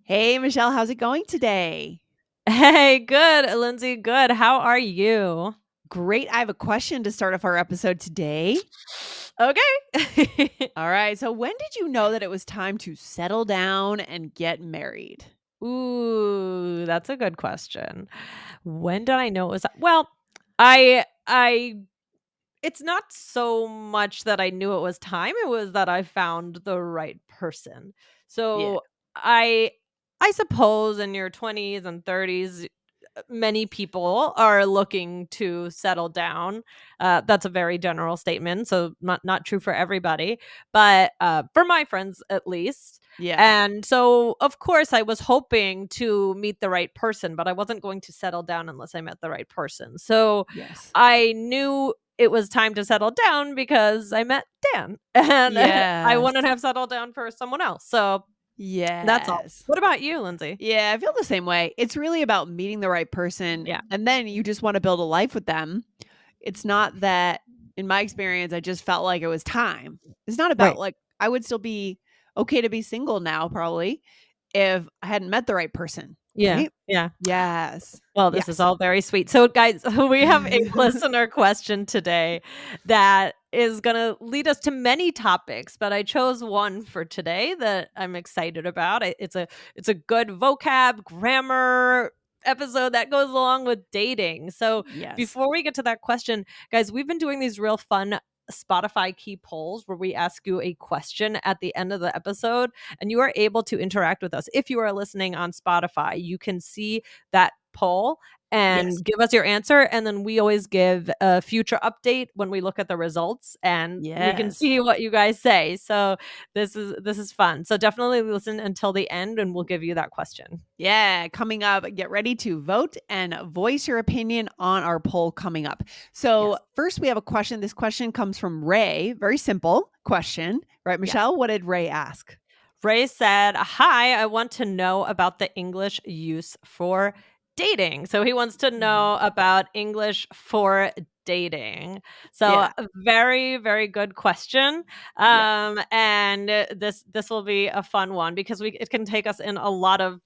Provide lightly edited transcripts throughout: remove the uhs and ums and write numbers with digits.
Hey, Michelle, how's it going today? Hey, good, Lindsay. Good. How are you? Great. I have a question to start off our episode today. Okay. All right. So, when did you know that it was time to settle down and get married? Ooh, that's a good question. When did I know it was well, I it's not so much that I knew it was time, it was that I found the right person. Yeah. So, I I suppose in your 20s and 30s many people are looking to settle down. That's a very general statement, so not true for everybody, but for my friends at least. Yeah. And so, of course, I was hoping to meet the right person, but I wasn't going to settle down unless I met the right person. So Yes. I knew it was time to settle down because I met Dan, and I Yes. wouldn't have settled down for someone else. So that's all. Yes. What about you, Lindsay? Yeah, I feel the same way. It's really about meeting the right person Yeah. and then you just want to build a life with them. It's not that, in my experience, I just felt like it was time. It's not about Right. like, I would still be okay to be single now, probably, if I hadn't met the right person. Yeah. Right? Yeah. Yes. Well, this is Yes. all very sweet. So, guys, we have a listener question today that is going to lead us to many topics, but I chose one for today that I'm excited about. It's a good vocab, grammar episode that goes along with dating. So, Yes. before we get to that question, guys, we've been doing these real fun Spotify key polls where we ask you a question at the end of the episode and you are able to interact with us. If you are listening on Spotify, you can see that poll Yes. and give us your answer, and then we always give a future update when we look at the results and we can Yes. see what you guys say. So this is fun. So definitely listen until the end and we'll give you that question. Yeah, coming up, get ready to vote and voice your opinion on our poll coming up. So, Yes. first, we have a question. This question comes from Ray. Very simple question, right, Yes. Michelle? What did Ray ask? Ray said, "Hi, I want to know about the English use for dating." So he wants to Mhm. know about English for dating. So Yeah. very, very good question. Yeah. And this will be a fun one because we it can take us in a lot of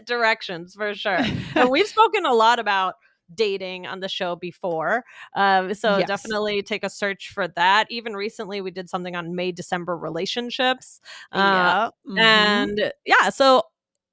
directions for sure. And we've spoken a lot about dating on the show before. So Yes. definitely take a search for that. Even recently, we did something on May December relationships. Uh, Yeah. Mhm. and yeah, so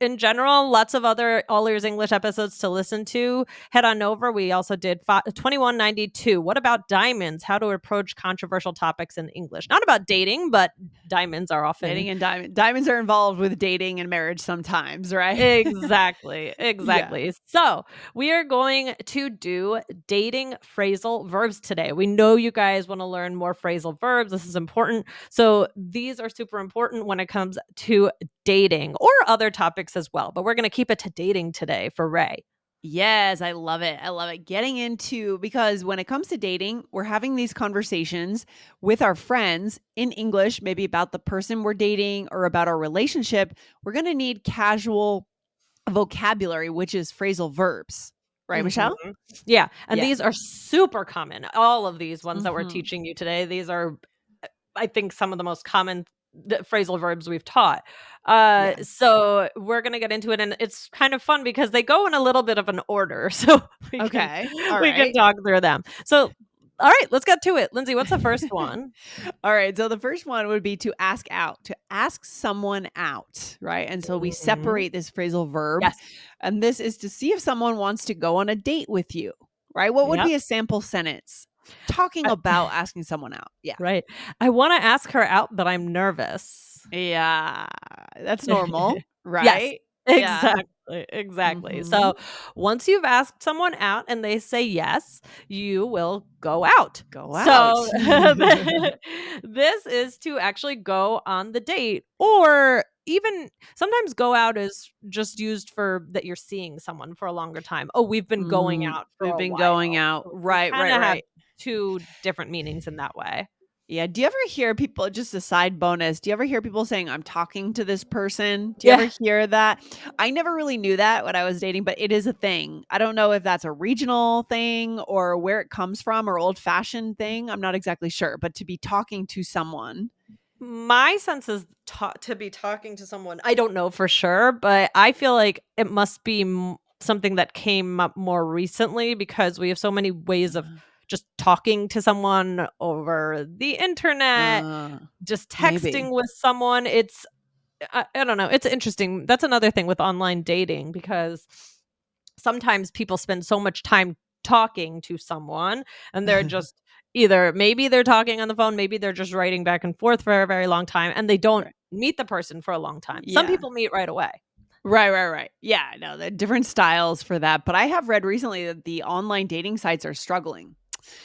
in general, lots of other All Ears English episodes to listen to. Head on over. We also did 2192. What about diamonds? How to approach controversial topics in English. Not about dating, but diamonds are often. Dating and diamonds are involved with dating and marriage sometimes, right? Exactly, Yeah. exactly. So, we are going to do dating phrasal verbs today. We know you guys want to learn more phrasal verbs. This is important. So, these are super important when it comes to dating or other topics as well. But we're going to keep it to dating today for Ray. Yes, I love it. I love it. Getting into because when it comes to dating, we're having these conversations with our friends in English, maybe about the person we're dating or about our relationship. We're going to need casual vocabulary, which is phrasal verbs. Right, Mhm. Michelle? Yeah, and Yeah. these are super common. All of these ones that we're Mhm. teaching you today, these are I think some of the most common phrasal verbs we've taught. Yeah. So we're gonna get into it, and it's kind of fun because they go in a little bit of an order, so we can Okay. All we can right. talk through them. So, all right, let's get to it. Lindsay, what's the first one? All right. So the first one would be to ask out, to ask someone out, right? And so we Mhm. separate this phrasal verb. Yes. And this is to see if someone wants to go on a date with you, right? What would Yep. be a sample sentence talking I about asking someone out? Yeah. right. I wanna ask her out, but I'm nervous. Yeah. That's normal, Yes, right? Yeah. exactly, exactly. Hmm. So, once you've asked someone out and they say yes, you will go out. Go out. So, this is to actually go on the date, or even sometimes go out is just used for that you're seeing someone for a longer time. "Oh, we've been going out for We've a been going while." out. So we Right, right, kinda have right. 2 different meanings in that way. Yeah. Do you ever hear people, just a side bonus, do you ever hear people saying, I'm talking to this person? Do you ever Yeah. hear that? I never really knew that when I was dating, but it is a thing. I don't know if that's a regional thing or where it comes from or old fashioned thing. I'm not exactly sure, but to be talking to someone. My sense is to be talking to someone. I don't know for sure, but I feel like it must be something that came up more recently because we have so many ways of just talking to someone over the internet, Uh, just maybe. texting with someone. I don't know. It's interesting. That's another thing with online dating because sometimes people spend so much time talking to someone and they're just either maybe they're talking on the phone, maybe they're just writing back and forth for a very long time and they don't Right. meet the person for a long time. Some Yeah. people meet right away. Right. Yeah, no, the different styles for that, but I have read recently that the online dating sites are struggling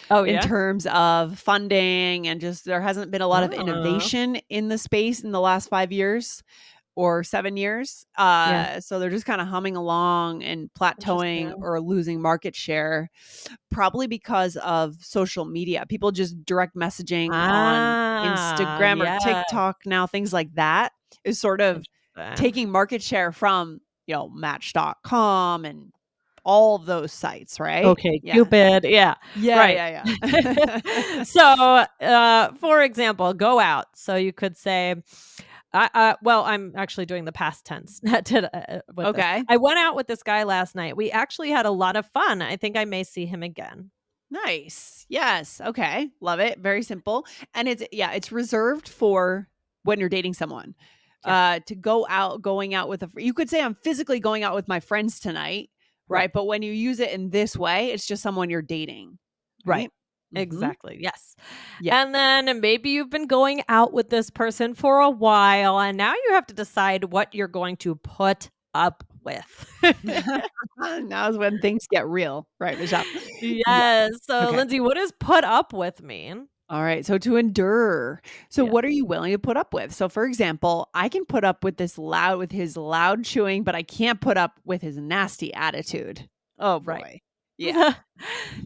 Oh, in yeah? terms of funding and just there hasn't been a lot of Oh, innovation in the space in the last 5 years or 7 years. yeah. So they're just kinda humming along and plateauing Interesting. or losing market share, probably because of social media. People just direct messaging on Ah, Instagram or yeah. TikTok now, things like that is sort of Interesting. taking market share from, Match.com and all of those sites, right? Okay, Yeah. Cupid, yeah, Yeah, right. yeah, yeah. So, for example, go out. So you could say, well, I'm actually doing the past tense with this. Okay. I went out with this guy last night. We actually had a lot of fun. I think I may see him again. Nice. Yes. Okay. Love it. Very simple. And it's reserved for when you're dating someone. Yeah, To going out with you could say I'm physically going out with my friends tonight, right. right? But when you use it in this way, it's just someone you're dating, Right. right? Mhm. Exactly. Yes. Yeah. And then maybe you've been going out with this person for a while and now you have to decide what you're going to put up with. Now is when things get real, right, Michelle? Yeah. Yes. So, Okay. Lindsay, what does put up with mean? All right. So to endure. So Yeah. what are you willing to put up with? So for example, I can put up with his loud chewing, but I can't put up with his nasty attitude. Oh Right. boy. Yeah.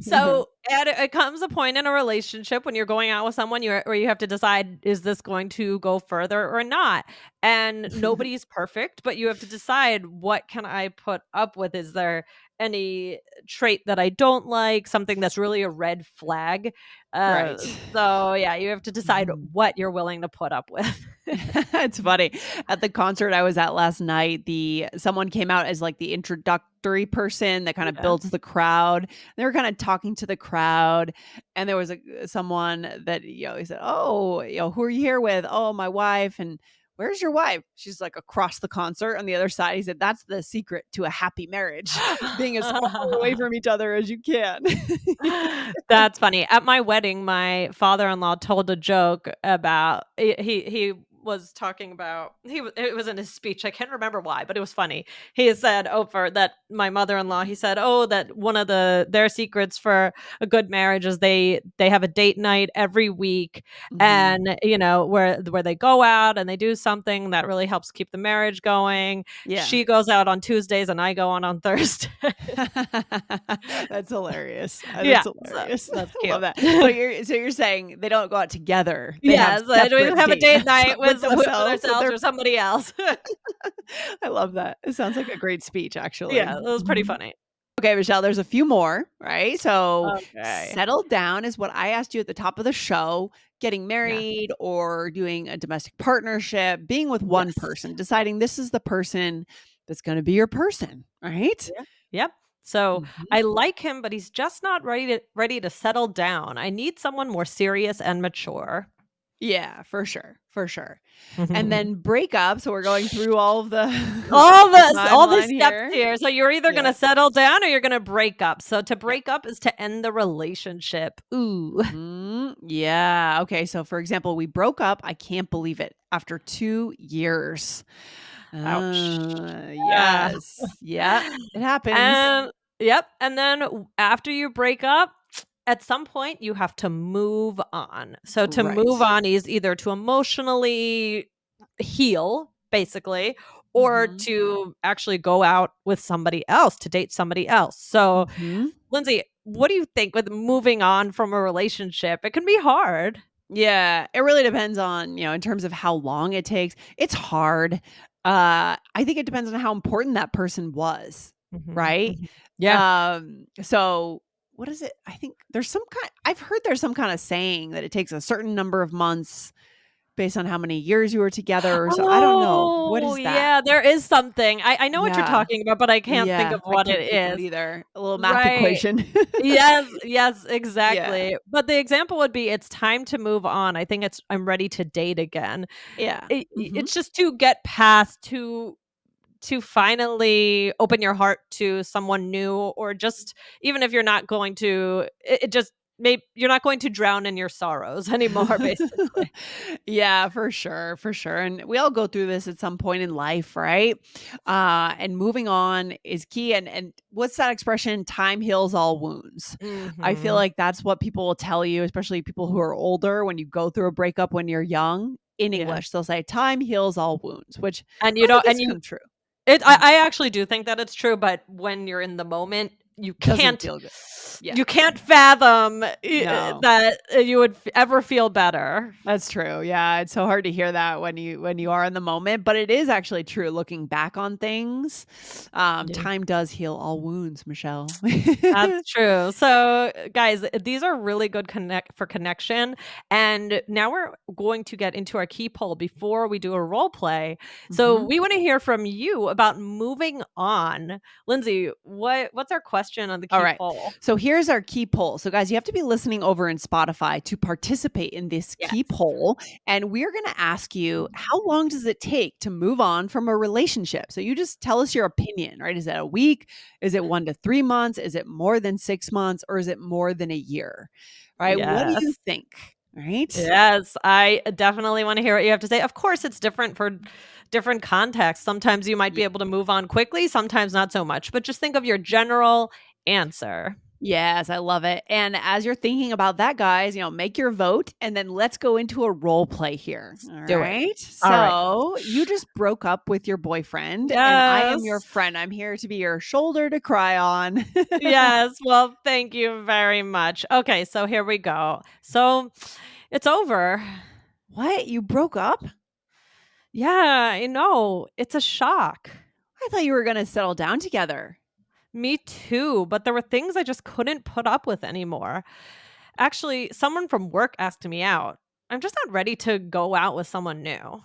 So, it comes a point in a relationship when you're going out with someone where you have to decide, is this going to go further or not? And nobody's perfect, but you have to decide, what can I put up with? Is there any trait that I don't like, something that's really a red flag? Uh, Right. so yeah, you have to decide Mhm. what you're willing to put up with. It's funny. At the concert I was at last night, the someone came out as like the introductory person that kind of Yeah. builds the crowd. They were kind of talking to the crowd, and there was someone that he said, "Oh, who are you here with?" "Oh, my wife." And "Where's your wife?" She's like across the concert on the other side. He said, "That's the secret to a happy marriage, being as far away from each other as you can." That's funny. At my wedding, my father-in-law told a joke about he was talking about it was in his speech. I can't remember why, but it was funny. He said, "Oh, for that my mother-in-law," he said, "Oh, that one of their secrets for a good marriage is they have a date night every week Mhm. and, where they go out and they do something that really helps keep the marriage going. Yeah. She goes out on Tuesdays and I go on Thursday." That's hilarious. Yeah, That's so hilarious. that's I love cute. that. So you're saying they don't go out together. They have Yes, we separate have a date date nights night with with themselves, with ourselves their or somebody else. I love that. It sounds like a great speech, Yeah, actually. it was pretty Mhm. funny. Okay, Michelle, there's a few more, right? So, Okay. settle down is what I asked you at the top of the show. Getting Yeah. married or doing a domestic partnership, being with one Yes. person, deciding this is the person that's gonna be your person, right? Yeah. Yep. So, Mhm. I like him, but he's just not ready to settle down. I need someone more serious and mature. Yeah, for sure, for sure. And then break up, so we're going through all of the the All the timeline steps here. here. So you're either Yeah, gonna settle down or you're gonna break up. So to yeah. break up is to end the relationship. Ooh. Mhm. Yeah, okay, so for example, we broke up, I can't believe it, after 2 years. Ouch. Yeah. Yes. Yeah, it happens. And yep, and then after you break up, at some point you have to move on. So to move Right. on is either to emotionally heal, basically, or Mhm. to actually go out with somebody else, to date somebody else. So, Mhm. Lindsay, what do you think with moving on from a relationship? It can be hard. Yeah, it really depends on, in terms of how long it takes. It's hard. I think it depends on how important that person was, Mhm, right? mhm. Yeah. So what is it? I think I've heard there's some kind of saying that it takes a certain number of months based on how many years you were together or so I don't know. What Oh, is that? yeah, there is something. I know what you're Yeah. talking about, but I can't think Yeah. of I what it can't think of it is. either. A little math Right. equation. Yes, yes, Yeah. exactly. But the example would be, "It's time to move on. I think I'm ready to date again." Yeah. Mhm. It's just to get past, to finally open your heart to someone new, or just even if you're not going to, it just you're not going to drown in your sorrows anymore, basically. Yeah, for sure, and we all go through this at some point in life, right? And moving on is key, and what's that expression? "Time heals all wounds." I feel Mhm. like that's what people will tell you, especially people who are older, when you go through a breakup when you're young. In Yeah. English, they'll say, "Time heals all wounds," which And you I think don't is and kind you of true. it Mhm. I actually do think that it's true, but when you're in the moment, Doesn't feel good. Yeah. you can't fathom, No. that, you would ever feel better. That's true. Yeah, it's so hard to hear that when you are in the moment, but it is actually true looking back on things. Yeah. Time does heal all wounds, Michelle. That's true. So, guys, these are really good connection. And now we're going to get into our key poll before we do a role play. So, Mhm. we want to hear from you about moving on. Lindsay, what's our question on the All key right. poll? So here's our key poll. So guys, you have to be listening over in Spotify to participate in this key Yes. poll. And we're going to ask you, how long does it take to move on from a relationship? So you just tell us your opinion, right? Is it a week? Is it 1 to 3 months? Is it more than 6 months? Or is it more than a year? Right? What do you Yes. think? All right. Yes, I definitely wanna hear what you have to say. Of course, it's different for different contexts. Sometimes you might be able to move on quickly, sometimes not so much, but just think of your general answer. Yes, I love it. And as you're thinking about that, guys, make your vote and then let's go into a role play here. All Do it. right. Alright. So you just broke up with your boyfriend and I am your Yes. friend. I'm here to be your shoulder to cry on. Yes, well, thank you very much. Okay, so here we go. So, it's over. What? You broke up? Yeah, I know. It's a shock. I thought you were going to settle down together. Me too, but there were things I just couldn't put up with anymore. Actually, someone from work asked me out. I'm just not ready to go out with someone new.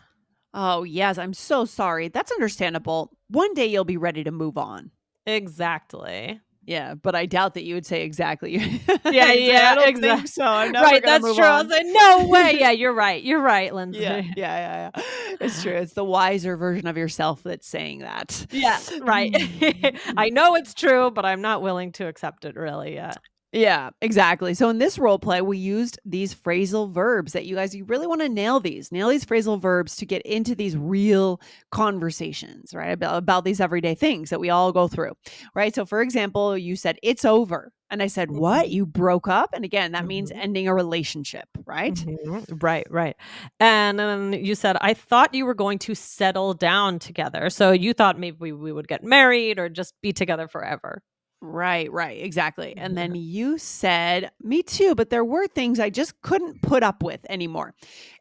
Oh, yes. I'm so sorry. That's understandable. One day you'll be ready to move on. Exactly. Yeah, but I doubt that you would say exactly. Yeah, You'd say, I yeah, don't think so. I'm never right, going to that's move true. I was on. like, "No way." Yeah, you're right, Yeah, Lindsay. yeah, yeah, yeah. It's true. It's the wiser version of yourself that's saying that. Yeah, right. Mm. I know it's true, but I'm not willing to accept it really yet. Yeah, exactly. So in this role play, we used these phrasal verbs that you really want to nail these. Nail these phrasal verbs to get into these real conversations, right? About these everyday things that we all go through. Right? So for example, you said it's over. And I said, "What? Mhm, You broke up?" And again, that means mhm, ending a relationship, right? mhm. Right, right. And then you said, "I thought you were going to settle down together." So you thought maybe we would get married or just be together forever. Right, right, exactly. And then you said, "Me too, but there were things I just couldn't put up with anymore."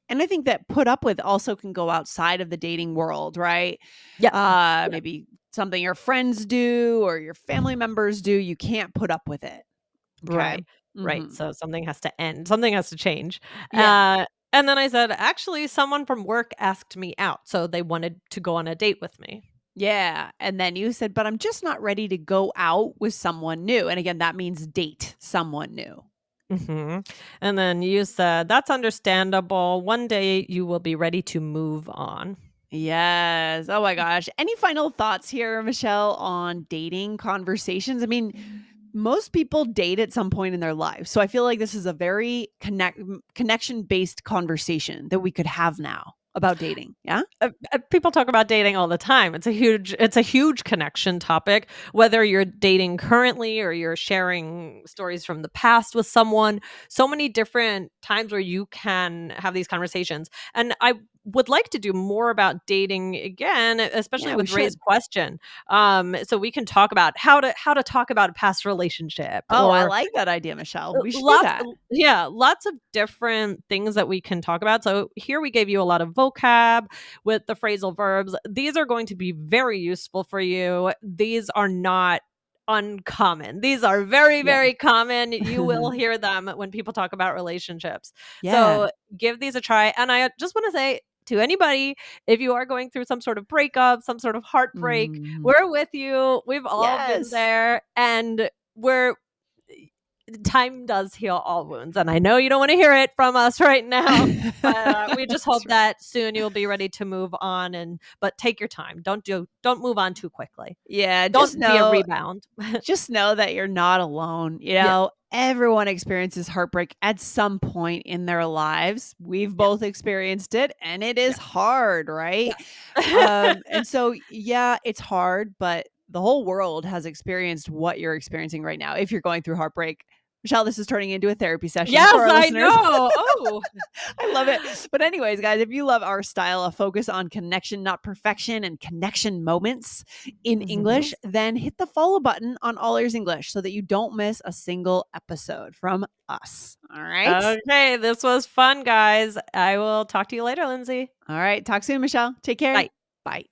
And I think that put up with also can go outside of the dating world, right? Yep. Yeah. Maybe something your friends do or your family members do, you can't put up with it. Okay. Right, right, Mhm. so something has to end, something has to change, Yeah. and then I said, "Actually, someone from work asked me out, so they wanted to go on a date with me." Yeah. And then you said, "But I'm just not ready to go out with someone new." And again, that means date someone new. Mhm, and then you said, "That's understandable, one day you will be ready to move on." Yes. Oh my gosh. Any final thoughts here, Michelle, on dating conversations? I mean, most people date at some point in their life. So I feel like this is a very connection based conversation that we could have now about dating. Yeah. People talk about dating all the time. It's a huge connection topic, whether you're dating currently or you're sharing stories from the past with someone. So many different times where you can have these conversations. And I would like to do more about dating again, especially Yeah, we with Ray's should. question. So we can talk about how to talk about a past relationship, Oh, I or like that idea, Michelle. We should do lots that. yeah, lots of different things that we can talk about. So here we gave you a lot of vocab with the phrasal verbs. These are going to be very useful for you. These are not uncommon. These are very, Yeah. very common. You will hear them when people talk about relationships. Yeah. So give these a try. And I just want to say to anybody, if you are going through some sort of breakup, some sort of heartbreak, Mhm. we're with you. We've all been Yes. there. And we're time does heal all wounds. And I know you don't want to hear it from us right now, but we just That's hope right. that soon you'll be ready to move on, and but take your time. Don't move on too quickly. Yeah, Don't be a rebound. just know that you're not alone. Yeah. Everyone experiences heartbreak at some point in their lives. We've Yeah. both experienced it and it Yeah. is hard, right? Yes. And so yeah, it's hard, but the whole world has experienced what you're experiencing right now if you're going through heartbreak. Michelle, this is turning into a therapy session Yes, for our I listeners. know. Oh. I love it. But anyways, guys, if you love our style of focus on connection, not perfection, and connection moments in Mhm. English, then hit the follow button on All Ears English so that you don't miss a single episode from us. All right. Okay, this was fun, guys. I will talk to you later, Lindsay. All right. Talk soon, Michelle. Take care. Bye. Bye.